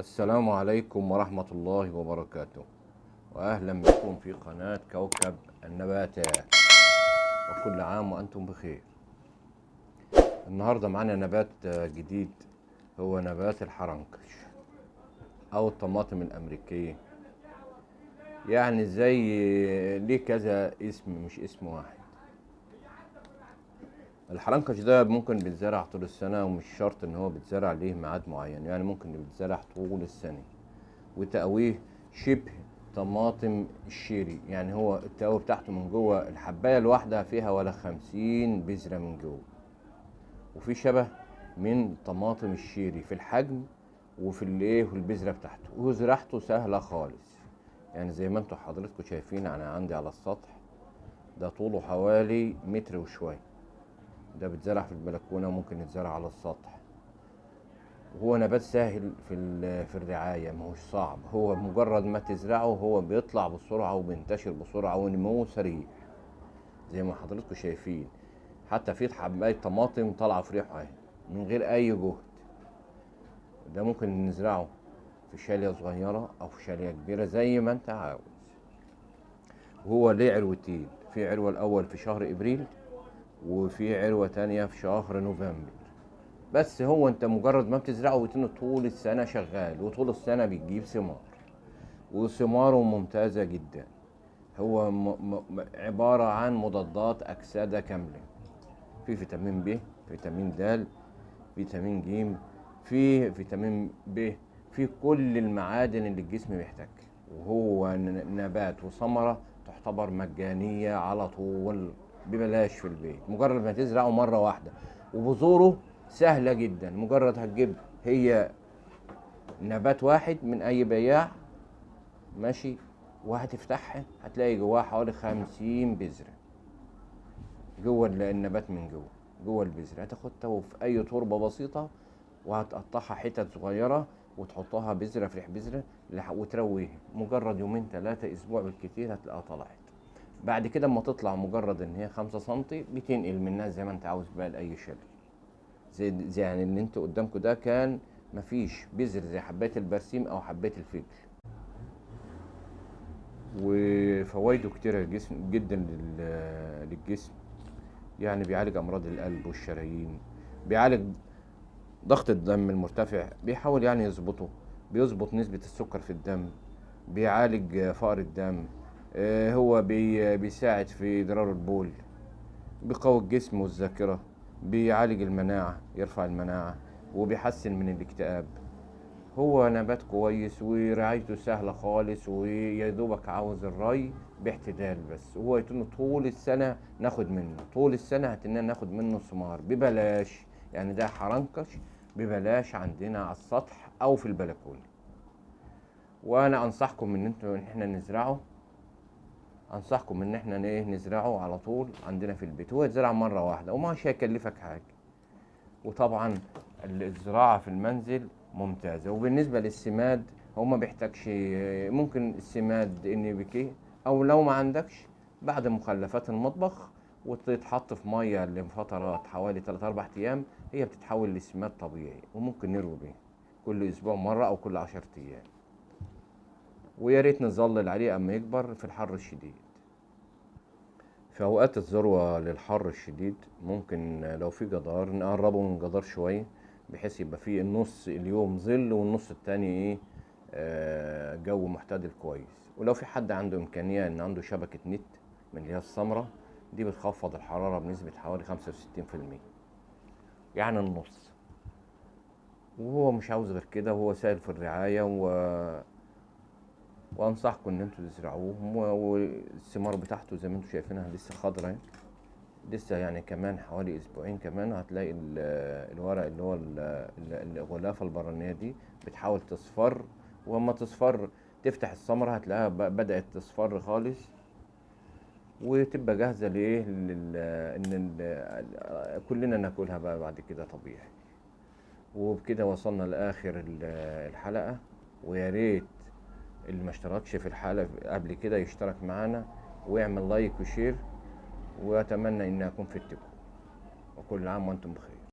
السلام عليكم ورحمة الله وبركاته، وأهلا بكم في قناة كوكب النباتات، وكل عام وأنتم بخير. النهاردة معنا نبات جديد، هو نبات الحرنكش أو الطماطم الأمريكية. يعني زي ليه كذا اسم مش اسم واحد. الحرنكش ده ممكن بيتزرع طول السنة، ومش شرط ان هو بيتزرع ليه ميعاد معين، يعني ممكن بيتزرع طول السنة. وتقويه شبه طماطم الشيري، يعني هو التقويه بتاعته من جوه الحباية الواحدة فيها ولا 50 بذرة من جوه، وفي شبه من طماطم الشيري في الحجم وفي الايه والبذرة بتاعته، وزراعته سهلة خالص. يعني زي ما انتوا حضرتكم شايفين، انا عندي على السطح ده طوله حوالي متر وشوية. ده بيتزرع في البلكونه، ممكن يتزرع على السطح. وهو نبات سهل في الرعايه، ماهوش صعب. هو مجرد ما تزرعه هو بيطلع بسرعه وبينتشر بسرعه ونموه سريع زي ما حضراتكم شايفين. حتى في حبايه طماطم طالعه في ريحه اهي من غير اي جهد. ده ممكن نزرعه في شاليه صغيره او في شاليه كبيره زي ما انت عاوز. وهو ليه عروتين، في عروه الاول في شهر ابريل، وفي عروه تانية في شهر نوفمبر. بس هو انت مجرد ما بتزرعه وتنه طول السنة شغال، وطول السنة بيجيب ثمار، وثماره ممتازة جدا. هو عبارة عن مضادات أكسدة كاملة. في فيتامين ب، فيتامين د، فيتامين ج، في فيتامين ب، في كل المعادن اللي الجسم محتاجها. وهو نبات وثمرة تعتبر مجانية على طول ببلاش في البيت، مجرد ما تزرعه مرة واحدة. وبذوره سهلة جدا، مجرد هتجيب هي نبات واحد من أي بياع ماشي، وهتفتحها هتلاقي جواها حوالي 50 بذرة جوه النبات. من جوه البذرة هتاخدها في أي تربة بسيطة، وهتقطعها حتت صغيرة وتحطها بذرة في بذرة وترويها. مجرد يومين 3 أسبوع بالكتير هتلاقيها طلعت. بعد كده اما تطلع مجرد ان هي 5 سنتي بتنقل منها زي ما انت عاوز بقى لأي شلل. زي يعني اللي انتوا قدامكم ده كان مفيش بذر زي حباية البرسيم او حباية الفجل. وفوائده كتيرة جدا للجسم. يعني بيعالج امراض القلب والشرايين، بيعالج ضغط الدم المرتفع، بيحاول يعني يظبطه، بيظبط نسبة السكر في الدم، بيعالج فقر الدم. هو بيساعد في إدرار البول، بيقوي الجسم والذاكرة، بيعالج المناعة، يرفع المناعة، وبيحسن من الاكتئاب. هو نبات كويس ورعايته سهلة خالص، ويدوبك عاوز الري باعتدال بس. هو يتم طول السنة ناخد منه، طول السنة هتننا ناخد منه ثمار ببلاش. يعني ده حرنكش ببلاش عندنا على السطح او في البلكونة. وانا انصحكم ان احنا نزرعه. انصحكم ان احنا نزرعه على طول عندنا في البيت. هو يتزرع مرة واحدة ومش هيكلفك حاجة. وطبعا الزراعة في المنزل ممتازة. وبالنسبة للسماد هو ما بيحتاجش، ممكن السماد NPK، او لو ما عندكش بعد مخلفات المطبخ وتتحط في ميه لفترات حوالي 3-4 ايام، هي بتتحول لسماد طبيعي وممكن نروي بيه كل اسبوع مرة او كل 10 ايام. ويا ريت نظلل عليه اما يكبر في الحر الشديد. في اوقات الذروة للحر الشديد ممكن لو في جدار نقربه من الجدار شوية، بحيث يبقى فيه النص اليوم ظل والنص التاني ايه جو معتدل كويس. ولو في حد عنده امكانية ان عنده شبكة نت من اللي هي السمرة، دي بتخفض الحرارة بنسبة حوالي 65%، يعني النص. وهو مش عاوز غير كده، وهو سهل في الرعاية وانصحكم ان انتوا تزرعوه. والثمار بتاعته زي ما انتوا شايفينها لسه خضرا، لسه يعني كمان حوالي اسبوعين كمان هتلاقي الورق اللي هو الغلافه البرانيه دي بتحاول تصفر. واما تصفر تفتح الثمره هتلاقيها بدات تصفر خالص، وتبقى جاهزه ان كلنا ناكلها بقى بعد كده طبيعي. وبكده وصلنا لاخر الحلقه. ويا ريت اللي ما اشتركش في الحلقه قبل كده يشترك معانا ويعمل لايك وشير. واتمنى اني اكون فدتكم، وكل عام وانتم بخير.